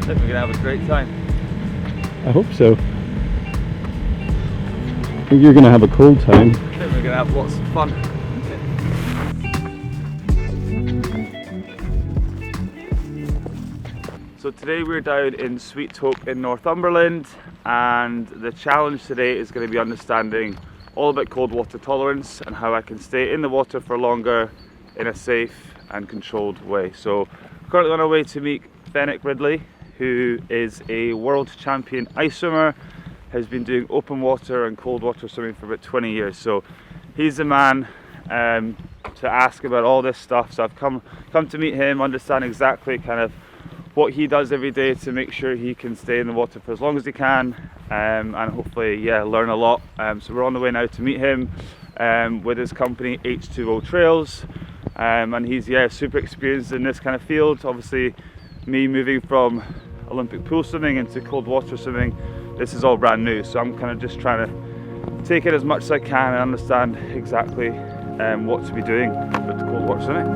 I think we're gonna have a great time. I hope so. I think you're gonna have a cold time. I think we're gonna have lots of fun. So today we're down in Sweet Hope in Northumberland, and the challenge today is going to be understanding all about cold water tolerance and how I can stay in the water for longer in a safe and controlled way. So currently on our way to meet Fenwick Ridley, who is a world champion ice swimmer, has been doing open water and cold water swimming for about 20 years. So he's the man to ask about all this stuff. So I've come to meet him, understand exactly kind of what he does every day to make sure he can stay in the water for as long as he can, and hopefully learn a lot. So we're on the way now to meet him with his company H2O Trails, and he's super experienced in this kind of field. Obviously me moving from Olympic pool swimming into cold water swimming, this is all brand new, so I'm kind of just trying to take it as much as I can and understand exactly what to be doing with the cold water swimming.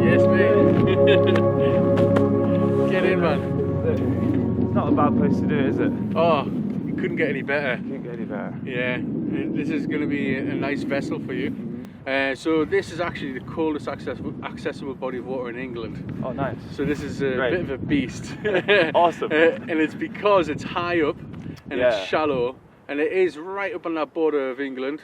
Yes, mate. Get in, man. It's not a bad place to do it, is it? Oh, you couldn't get any better. Can't get any better. Yeah, and this is going to be a nice vessel for you. So this is actually the coldest accessible body of water in England. Oh, nice. So this is a Great. bit of a beast. Awesome. And it's because it's high up and it's shallow, and it is right up on that border of England.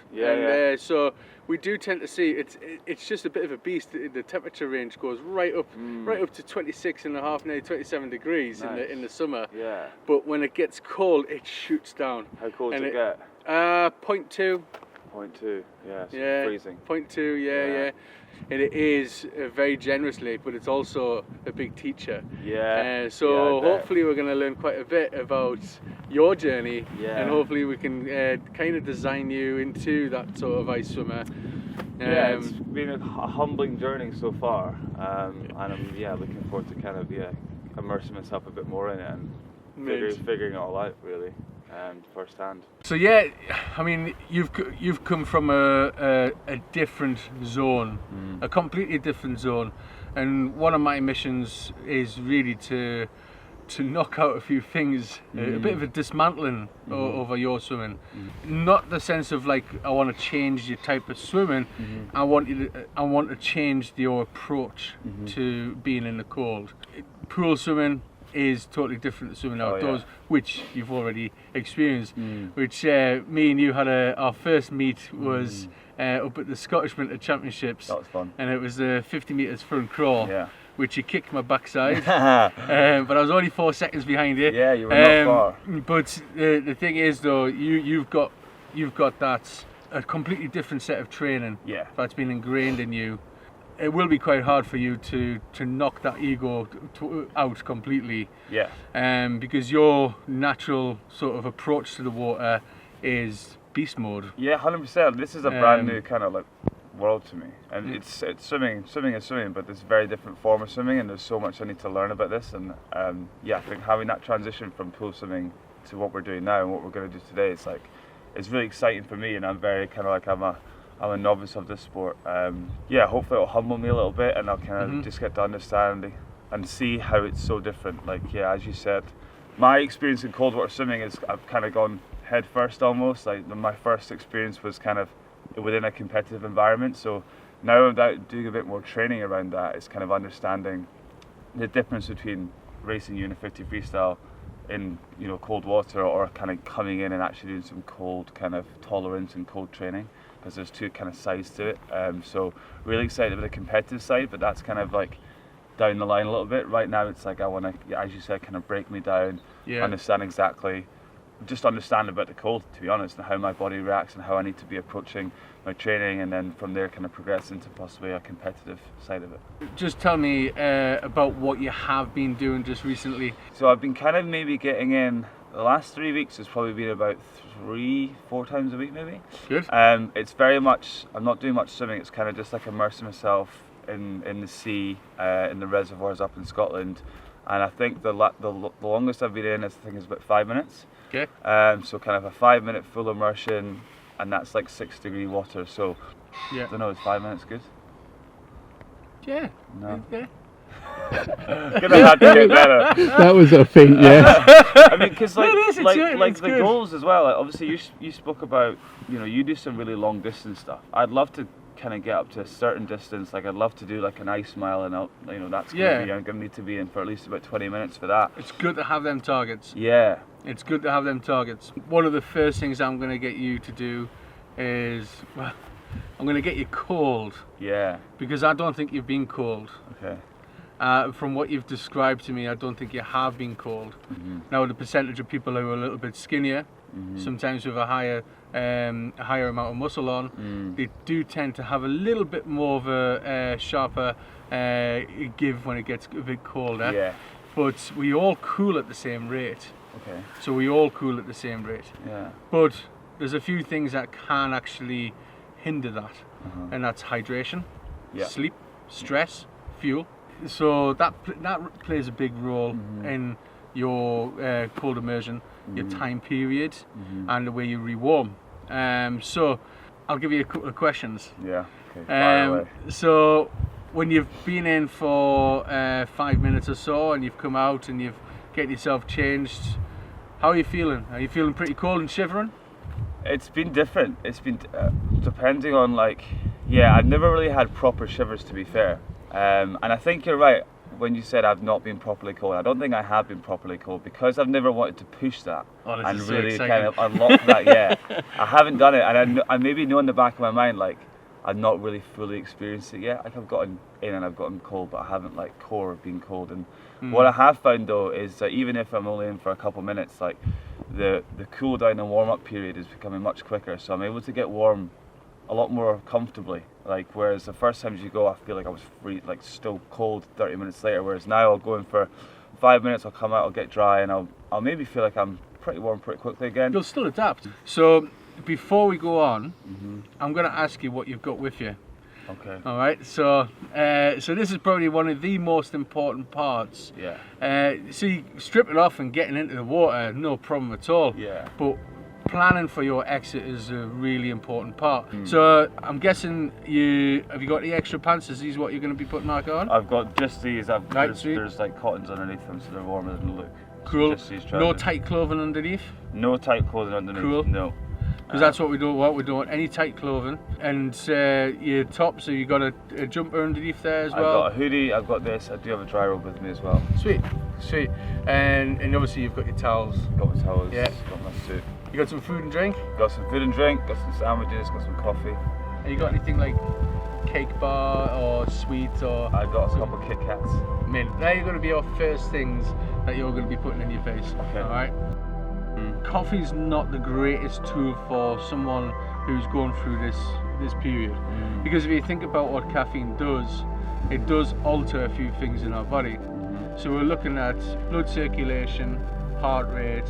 So we do tend to see it's just a bit of a beast. The temperature range goes right up to 26.5, nearly 27 degrees in the summer. Yeah. But when it gets cold, it shoots down. How cold does it get? 0.2. 0.2. Yeah. So Yeah. freezing. 0.2. Yeah. And it is very generously, but it's also a big teacher. Yeah. So I bet. hopefully we're going to learn quite a bit about your journey, and hopefully we can kind of design you into that sort of ice swimmer. It's been a humbling journey so far, and I'm looking forward to kind of immersing myself a bit more in it and figuring it all out really firsthand. So I mean, you've come from a different zone, a completely different zone, and one of my missions is really to knock out a few things, a bit of a dismantling over your swimming. Not the sense of like I want to change your type of swimming. I want to change your approach to being in the cold. Pool swimming is totally different to swimming outdoors, which you've already experienced. Which me and you had our first meet was up at the Scottish Winter Championships. That was fun. And it was the 50 metres front crawl. Yeah. Which you kicked my backside, but I was only 4 seconds behind you. Yeah, you were not far. But the thing is, though, you've got that a completely different set of training. Yeah. That's been ingrained in you. It will be quite hard for you to knock that ego out completely. Yeah. Because your natural sort of approach to the water is beast mode. Yeah, 100%. This is a brand new kind of like world to me, and it's swimming is swimming, but it's a very different form of swimming, and there's so much I need to learn about this. And I think having that transition from pool swimming to what we're doing now and what we're going to do today, it's really exciting for me, and I'm very kind of like I'm a novice of this sport. Hopefully it'll humble me a little bit, and I'll kind of just get to understand and see how it's so different. Like as you said, my experience in cold water swimming is I've kind of gone head first almost. Like my first experience was kind of within a competitive environment, so now without doing a bit more training around that, it's kind of understanding the difference between racing Unit 50 freestyle in cold water or kind of coming in and actually doing some cold kind of tolerance and cold training, because there's two kind of sides to it. So really excited about the competitive side, but that's kind of like down the line a little bit. Right now it's like I want to, as you said, kind of break me down, understand about the cold, to be honest, and how my body reacts and how I need to be approaching my training, and then from there kind of progress into possibly a competitive side of it. Just tell me about what you have been doing just recently. So I've been kind of maybe getting in, the last 3 weeks has probably been about 3-4 times a week maybe. Good. It's very much, I'm not doing much swimming, it's kind of just like immersing myself in the sea, in the reservoirs up in Scotland, and I think the longest I've been in, I think, is about 5 minutes. Okay. So kind of a 5-minute full immersion, and that's like 6-degree water. So Yeah. I don't know, is 5 minutes good? Yeah. No. Yeah. Gonna have to get better. That was a faint yes. I mean, because like, No, it is, like it's the good. goals as well. Like, obviously, you spoke about, you know, you do some really long distance stuff. I'd love to kind of get up to a certain distance. Like, I'd love to do like an ice mile, and you know, that's I'm gonna need to be in for at least about 20 minutes for that. It's good to have them targets. Yeah. It's good to have them targets. One of the first things I'm going to get you to do is, well, I'm going to get you cold, Yeah. because I don't think you've been cold. Okay. From what you've described to me, I don't think you have been cold. Mm-hmm. Now, the percentage of people who are a little bit skinnier, sometimes with a higher amount of muscle on, they do tend to have a little bit more of a sharper give when it gets a bit colder. Yeah. But we all cool at the same rate. Okay. So we all cool at the same rate. Yeah. But there's a few things that can actually hinder that, and that's hydration, sleep, stress, fuel. So that plays a big role in your cold immersion, your time period, and the way you rewarm. So I'll give you a couple of questions. Yeah. Okay. Fire away. So when you've been in for 5 minutes or so, and you've come out and you've get yourself changed, how are you feeling? Are you feeling pretty cold and shivering? It's been different. It's been depending on, like, yeah, I've never really had proper shivers, to be fair. And I think you're right when you said I've not been properly cold. I don't think I have been properly cold because I've never wanted to push that and really kind of unlock that. Yeah, I haven't done it, and I maybe know in the back of my mind, like, I've not really fully experienced it yet. Like, I've gotten in and I've gotten cold, but I haven't like core been cold. And what I have found though is that even if I'm only in for a couple minutes, like the cool down and warm up period is becoming much quicker. So I'm able to get warm a lot more comfortably. Like, whereas the first times you go, I feel like I was like still cold 30 minutes later. Whereas now I'll go in for 5 minutes, I'll come out, I'll get dry, and I'll maybe feel like I'm pretty warm pretty quickly again. You'll still adapt. So before we go on, I'm going to ask you what you've got with you. Okay. All right. So this is probably one of the most important parts. Yeah. See, stripping off and getting into the water, no problem at all. Yeah. But planning for your exit is a really important part. So I'm guessing have you got the extra pants? Is these what you're going to be putting back on? I've got just these. Right, There's like cottons underneath them, so they're warmer than the look. Cool. Just these No trousers. tight clothing underneath? No tight clothing underneath. Cool. No. Because that's what we don't want. We don't want any tight clothing. And your top, so you got a jumper underneath there as well? I've got a hoodie, I've got this, I do have a dry robe with me as well. Sweet, sweet. And obviously you've got your towels. Got my towels, Yeah. got my suit. You got some food and drink? Got some food and drink, got some sandwiches, got some coffee. And you got anything like cake bar or sweet or I got a couple of Kit Kats. mint? They're going to be your first things that you're going to be putting in your face. Okay. All right. Coffee's not the greatest tool for someone who's going through this period, because if you think about what caffeine does, it does alter a few things in our body. So we're looking at blood circulation, heart rate,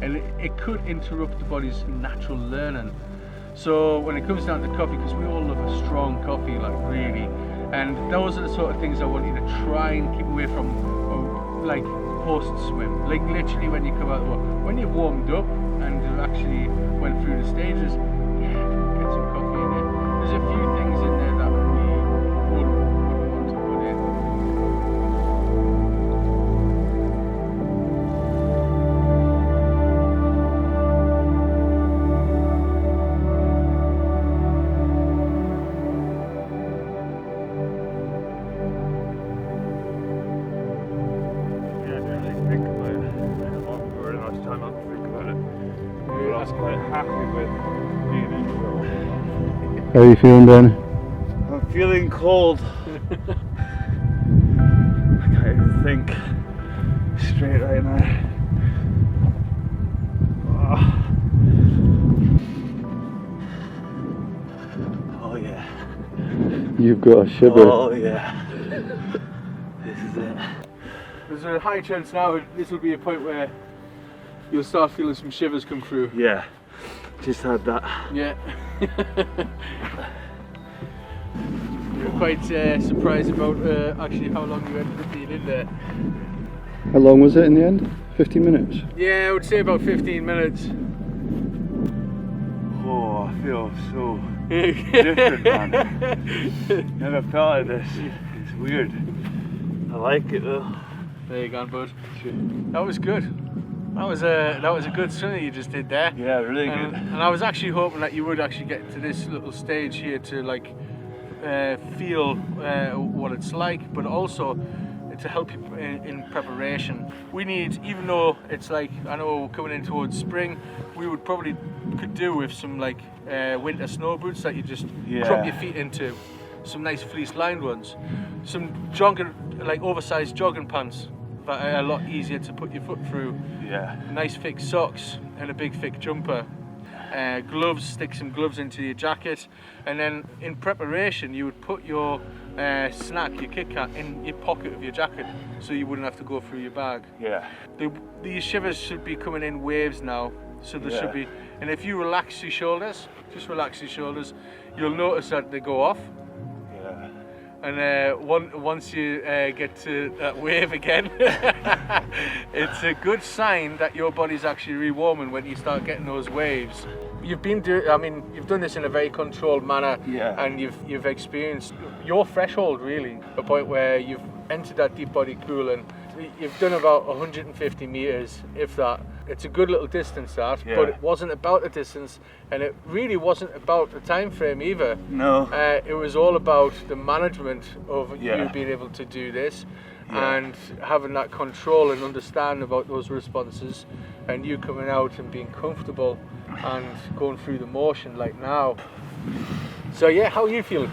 and it could interrupt the body's natural learning. So when it comes down to coffee, because we all love a strong coffee, like really, and those are the sort of things I want you to try and keep away from, like post-swim, like literally when you come out of the water, when you've warmed up and you actually went through the stages, get some coffee in there. There's a few things in there that we wouldn't want to put in. How are you feeling, Ben? I'm feeling cold. I can't even think straight right now. Oh yeah. You've got a shiver. Oh yeah. This is it. There's a high chance now this will be a point where you'll start feeling some shivers come through. Yeah. Just had that. Yeah. quite surprised about actually how long you ended up being in there. How long was it in the end? 15 minutes? Yeah, I would say about 15 minutes. Oh, I feel so different, man. Never felt like this. It's weird. I like it though. There you go, bud. That was good. That was a good swim that you just did there. Yeah, really good. And I was actually hoping that you would actually get to this little stage here to like feel what it's like, but also to help you in preparation. We need, even though it's like, I know we're coming in towards spring, we would probably could do with some like winter snow boots that you just drop your feet into, some nice fleece lined ones, some jogging, like oversized jogging pants that are a lot easier to put your foot through. Yeah. Nice thick socks and a big thick jumper. Gloves, stick some gloves into your jacket, and then in preparation you would put your snack, your Kit Kat, in your pocket of your jacket so you wouldn't have to go through your bag. Yeah. These shivers should be coming in waves now, so there should be, and if you relax your shoulders, just relax your shoulders, you'll notice that they go off. Yeah. And once you get to that wave again, it's a good sign that your body's actually rewarming when you start getting those waves. You've done this in a very controlled manner, and you've experienced your threshold, really, a point where you've entered that deep body cool, and you've done about 150 meters, if that. It's a good little distance, that, but it wasn't about the distance, and it really wasn't about the time frame either. No. It was all about the management of you being able to do this, and having that control and understand about those responses, and you coming out and being comfortable and going through the motion like now. So yeah, how are you feeling?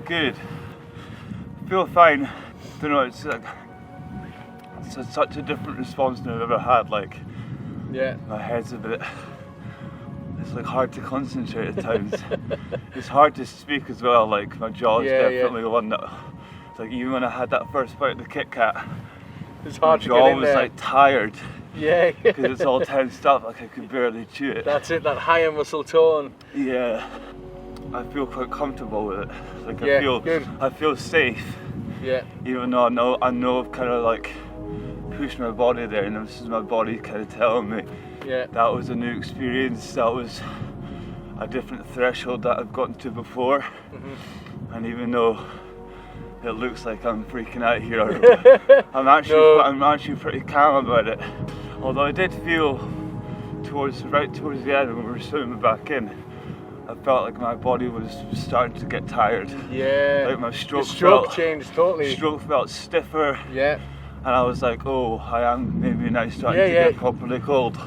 Good. Feel fine. Don't know, it's like such a different response than I've ever had. Like, my head's a bit, it's like hard to concentrate at times. It's hard to speak as well. Like, my jaw is definitely the one that, it's like, even when I had that first bite of the Kit Kat, it's hard to my get jaw in was there. like tired. Yeah. Because it's all tensed up, like I could barely chew it. That's it, that higher muscle tone. Yeah. I feel quite comfortable with it. Like I feel safe. Yeah. Even though I know I've kind of like pushed my body there, and this is my body kind of telling me that was a new experience, that was a different threshold that I've gotten to before. And even though it looks like I'm freaking out here, I'm actually pretty calm about it. Although I did feel right towards the end when we were swimming back in, I felt like my body was starting to get tired. Yeah. Like my stroke changed totally. Stroke felt stiffer. Yeah. And I was like, oh, I am maybe now starting to get properly cold.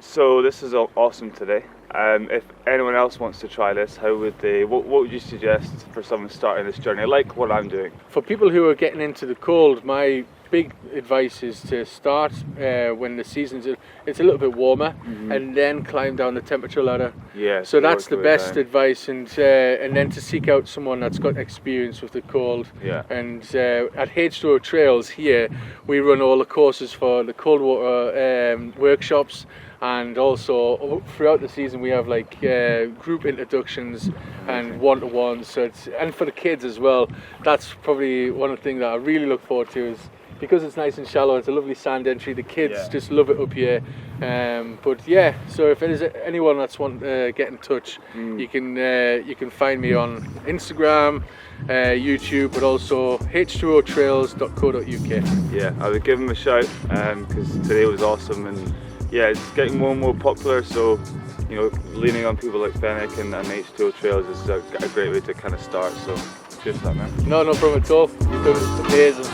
So this is awesome today. If anyone else wants to try this, how would they? What would you suggest for someone starting this journey, like what I'm doing? For people who are getting into the cold, my big advice is to start when the season's it's a little bit warmer, and then climb down the temperature ladder. Yeah. So that's the best advice, and then to seek out someone that's got experience with the cold. Yeah. And at H2O Trails here, we run all the courses for the cold water workshops. And also throughout the season we have like group introductions and one-to-ones. So and for the kids as well. That's probably one of the things that I really look forward to, is because it's nice and shallow. It's a lovely sand entry. The kids just love it up here. But yeah, so if there's anyone that's want to get in touch, you can find me on Instagram, YouTube, but also h2otrails.co.uk. Yeah, I would give them a shout because today was awesome, and yeah, it's getting more and more popular, so you know, leaning on people like Fenwick and H2O Trails is a great way to kind of start, so cheers for that, man. No problem at all, you've done amazing.